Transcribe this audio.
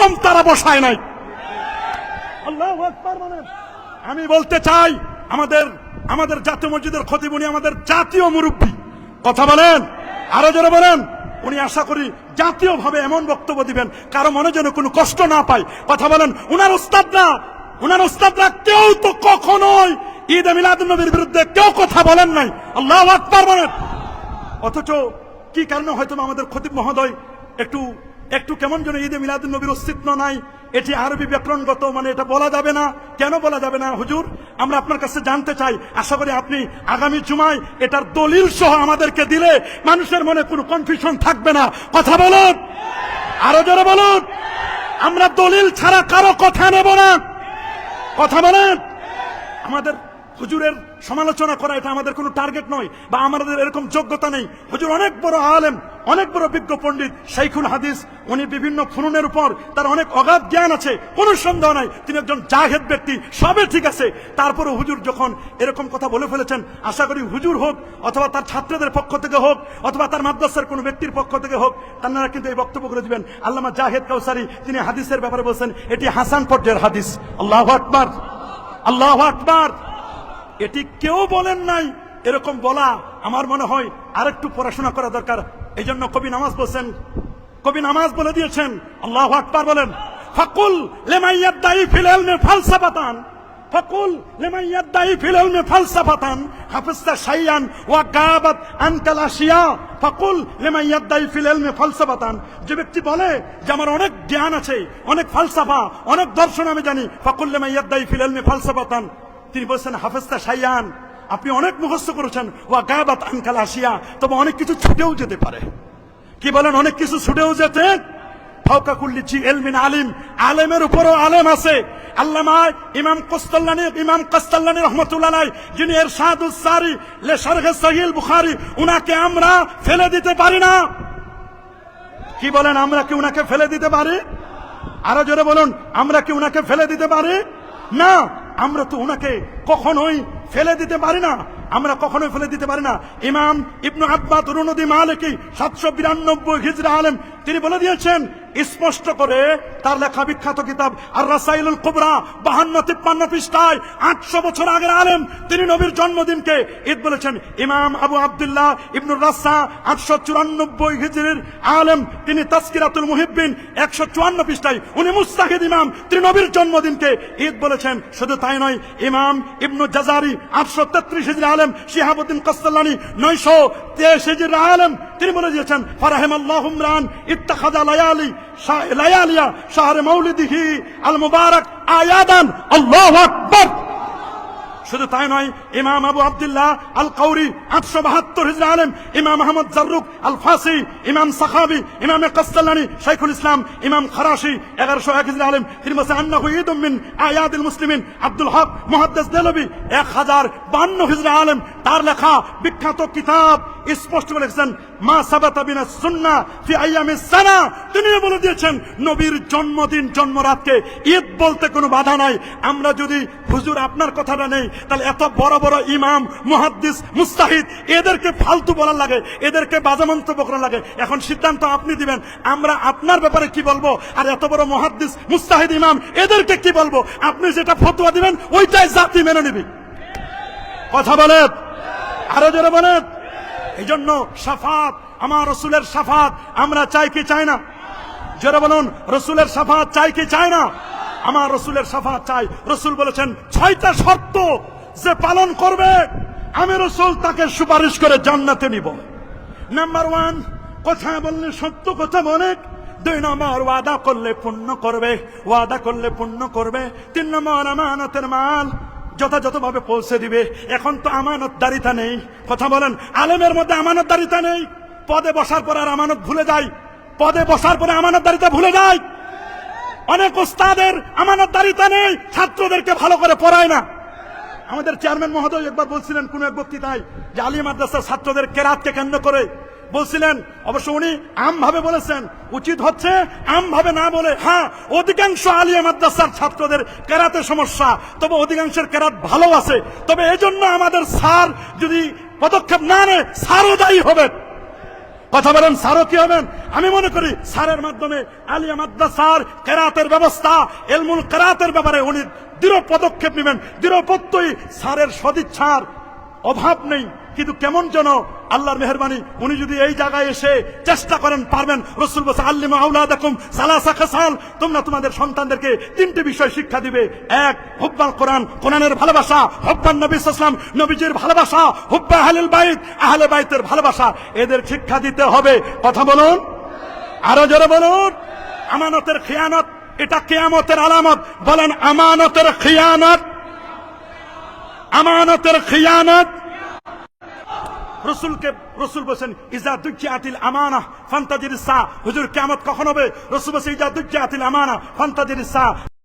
কলম তারা বসায় নাই। আল্লাহু আকবার বলেন। আমি বলতে চাই, আমাদের জাতীয় মসজিদের খতিব, উনি আমাদের জাতীয় মুরব্বী, কথা বলেন, আরো জোরে বলেন। উনি আশা করি জাতীয় ভাবে এমন বক্তব্য দিবেন কারো মনে যেন কোনো কষ্ট না পায়, কথা বলেন। উনার উস্তাদরা কেউ তো কখনোই ঈদে মিলাদুন নবীর বিরুদ্ধে কেউ কথা বলেন নাই। আল্লাহু আকবার বলেন। অথচ কি কারণে হয়তো আমাদের খতিব মহোদয় একটু কেমন যেন ঈদে মিলাদুন নবীর অস্তিত্ব নাই, এটি আরবি ব্যাকরণগত, মানে এটা বলা যাবে না। কেন বলা যাবে না হুজুর? আমরা আপনার কাছে জানতে চাই। আশা করি আপনি আগামী জুমায় এটার দলিল সহ আমাদেরকে দিলে মানুষের মনে কোনো কনফিউশন থাকবে না, কথা বলুন, আরো জোরে বলুন। আমরা দলিল ছাড়া কারো কথা নেব না, কথা বলেন। আমাদের হুজুরের সমালোচনা করা এটা আমাদের কোনো টার্গেট নয়, বা আমাদের এরকম যোগ্যতা নেই। হুজুর অনেক বড় আলেম, অনেক বড় বিজ্ঞ পণ্ডিত, শাইখুল হাদিস। উনি বিভিন্ন ফুনুনের উপর তার অনেক অগাধ জ্ঞান আছে, কোনো সন্দেহ নাই। তিনি একজন জাহেদ ব্যক্তি, সবে ঠিক আছে। তারপরে হুজুর যখন এরকম কথা বলে ফেলেছেন, আশা করি হুজুর হোক অথবা তার ছাত্রদের পক্ষ থেকে হোক অথবা তার মাদ্রাসার কোনো ব্যক্তির পক্ষ থেকে হোক, তারা কিন্তু এই বক্তব্য করে দিবেন। আল্লামা জাহেদ কাউসারি তিনি হাদিসের ব্যাপারে বলছেন এটি হাসান পর্যায়ের হাদিস। আল্লাহু আকবার, আল্লাহু আকবার। এটি কেউ বলেন নাই। এরকম বলা আমার মনে হয় আরেকটু পড়াশোনা করা দরকার। এই জন্য কবি নামাজ বলে দিয়েছেন, আল্লাহু আকবার বলেন। ফাকুল লিমান ইয়াদদাই ফিল ইলমি ফালসাফাতান, ফাকুল লিমান ইয়াদদাই ফিল ইলমি ফালসাফাতান হাফিজতা শাইয়ান ওয়া গাবাত আনকাল আশিয়া। ফাকুল লিমান ইয়াদদাই ফিল ইলমি ফালসাফাতান, যে ব্যক্তি বলে যে আমার অনেক জ্ঞান আছে, অনেক ফালসাফা, অনেক দর্শন আমি জানি, ফাকুল লিমান ইয়াদদাই ফিল ইলমি ফালসাফাতান, তিনি বলছেন হাফিজতা শাইয়ান, আপনি অনেক মুখস্থ করেছেন, ওয়া গাবাত আনকাল আশিয়া, তবে অনেক কিছু ছুটেও যেতে পারে। কি বলেন? অনেক কিছু ছুটেও যেতে। ফাওকা কুল্লি জি ইলমিন আলিম, আলেমের উপরও আলেম আছে। আল্লামা ইমাম কাসতাল্লানী রাহমাতুল্লাহ আলাইহি, যিনি ইরশাদুস সারি লে শারহ সহিহ বুখারী, উনাকে আমরা ফেলে দিতে পারি না। কি বলেন? আমরা কি উনাকে ফেলে দিতে পারি? আরো জোরে বলুন, আমরা কি উনাকে ফেলে দিতে পারি? না, আমরা তো উনাকে কখনোই ফেলে দিতে পারি না, আমরা কখনোই ফেলে দিতে পারি না। ইমাম ইবনু আব্বাদ রুনুদি মালিকি 792 হিজরি আলেম, তিনি বলে দিয়েছেন স্পষ্ট করে তার লেখা বিখ্যাত কিতাব আর রাসাইলুল কুবরা 52-53 পৃষ্ঠায় 800 বছর আগের আলেম, তিনি নবীর জন্মদিনকে ঈদ বলেছেন। ইমাম আবু আব্দুল্লাহ ইবনুর রাসা 894 হিজরির আলেম, তিনি তাজকিরাতুল মুহিব্বিন 154 পৃষ্ঠায় উনি মুস্তাহিদ ইমাম, তিনি নবীর জন্মদিনকে ঈদ বলেছেন। শুধু তাই নয়, ইমাম ইবনু জাজারি 833 হিজরি আলেম, শিহাবুদ্দিন কাসতাল্লানী 923 হিজরির আলেম, তিনি বলে দিয়েছেন ফারাহিমাল্লাহু ইমরান ইত্তাখাযা লায়ালিয়া শাহরে মাউলিদিহি আল মুবারাক আয়াদান। আল্লাহু আকবার। শুধু তাই নয়, ইমাম আবু আব্দুল্লাহ আল কাউরি 872 হিজরি আলেম, ইমাম আহমদ জাররুক আল ফাসি, ইমাম সাখাবি, ইমাম কাসতাল্লানী, শাইখুল ইসলাম, ইমাম খারাশি 1101 হিজরি আলেম, তিনি বলেছেন আন্নাহু ঈদুম মিন আয়াদিল মুসলিমিন। আব্দুল হক মুহাদ্দিস দেলবি 1052 হিজরি আলেম, তার লেখা বিখ্যাত কিতাব স্পষ্ট বলেছেন মা সাবাতা বিনা সুন্নাহ ফি আইয়ামিস সানা, তিনি বলে দিয়েছেন নবীর জন্মদিন জন্মরাতকে ঈদ বলতে কোনো বাধা নাই। আমরা যদি হুজুর আপনার কথাটা নেই, তাহলে এত বড় বড় ইমাম, মুহাদ্দিস, মুস্তাহিদ, এদেরকে ফালতু বলার লাগে, এদেরকে বাজে মন্তব্য করার লাগে। এখন সিদ্ধান্ত আপনি দিবেন আমরা আপনার ব্যাপারে কি বলবো, আর এত বড় মুহাদ্দিস, মুস্তাহিদ, ইমাম, এদেরকে কি বলবো। আপনি যেটা ফতোয়া দিবেন ওইটাই জাতি মেনে নিবি, কথা বলেন, আরো জোরে বলেন। এই জন্য শাফাত, আমার রসুলের শাফাত আমরা চাই কি চাই না? জোরে বলুন, রসুলের শাফাত চাই কি চাই না? আমার রসুলের শাফাত চাই। রসুল বলেছেন 6টা শর্ত যে পালন করবে আমি রসুল তাকে সুপারিশ করে জান্নাতে নিব। নাম্বার 1, কথা বললে সত্য কথা বলে। 2 নম্বর, ওয়াদা করলে পূর্ণ করবে, ওয়াদা করলে পূর্ণ করবে। 3 নম্বর, আমানতের মাল যথাযথভাবে পৌঁছে দিবে। এখন তো আমানতদারিতা নেই, কথা বলেন। আলেমের মধ্যে আমানতদারিতা নেই। পদে বসার পর আর আমানত ভুলে যায়, পদে বসার পরে আমানতদারিতা ভুলে যায়। অনেক ওস্তাদের আমানতদারিতা নেই, ছাত্রদেরকে ভালো করে পড়ায় না। আমাদের চেয়ারম্যান মহোদয় একবার বলছিলেন কোন এক বক্তৃতায় যে আলিয়া মাদ্রাসার ছাত্রদের কেরাতকে কেন্দ্র করে বলছিলেন, অবশ্য উনি আমভাবে বলেছেন, উচিত হচ্ছে আমভাবে না বলে, হ্যাঁ অধিকাংশ আলিয়া মাদ্রাসার ছাত্রদের কেরাতের সমস্যা, তবে অধিকাংশের কেরাত ভালো আছে। তবে এজন্য আমাদের স্যার যদি পদক্ষেপ না নেয় স্যারও দায়ী হবে। কথা বলেন, স্যারও কি হবেন? আমি মনে করি স্যারের মাধ্যমে আলিয়া মাদ্রাসার কেরাতের ব্যবস্থা, এলমুল কেরাতের ব্যাপারে উনি দৃঢ় পদক্ষেপ নেবেন। দৃঢ়পত্যই স্যারের সদিচ্ছার অভাব নেই, কিন্তু কেমন যেন আল্লাহর মেহেরবানি উনি যদি এই জায়গায় এসে চেষ্টা করেন পারবেন। রাসূল বলেছেন আল্লিমু আওলাদাকুম সালাসা খাসাল, তোমরা তোমাদের সন্তানদেরকে তিনটি বিষয় শিক্ষা দিবে। এক, হুব্বাল কোরআন, কোরআনের ভালোবাসা, হুব্বান নবী সাল্লাল্লাহু আলাইহি ওয়াসাল্লাম, নবীজির ভালোবাসা, হুব্বা আহলুল বাইত, আহলে বাইতের ভালোবাসা, এদের শিক্ষা দিতে হবে। কথা বলুন, আরো জোরে বলুন। আমানতের খিয়ানত, এটা কিয়ামতের আলামত। বলেন আমানতের খিয়ানত, আমানতের খিয়ানত। রসুল বলেছেন ইজা দুজ্জাতিল আমানা ফান্তাজিরিস সা। হুজুর কিয়ামত কখন হবে? রসুল বলেছেন ইজা দুজ্জাতিল আমানা ফান্তাজিরিস সা।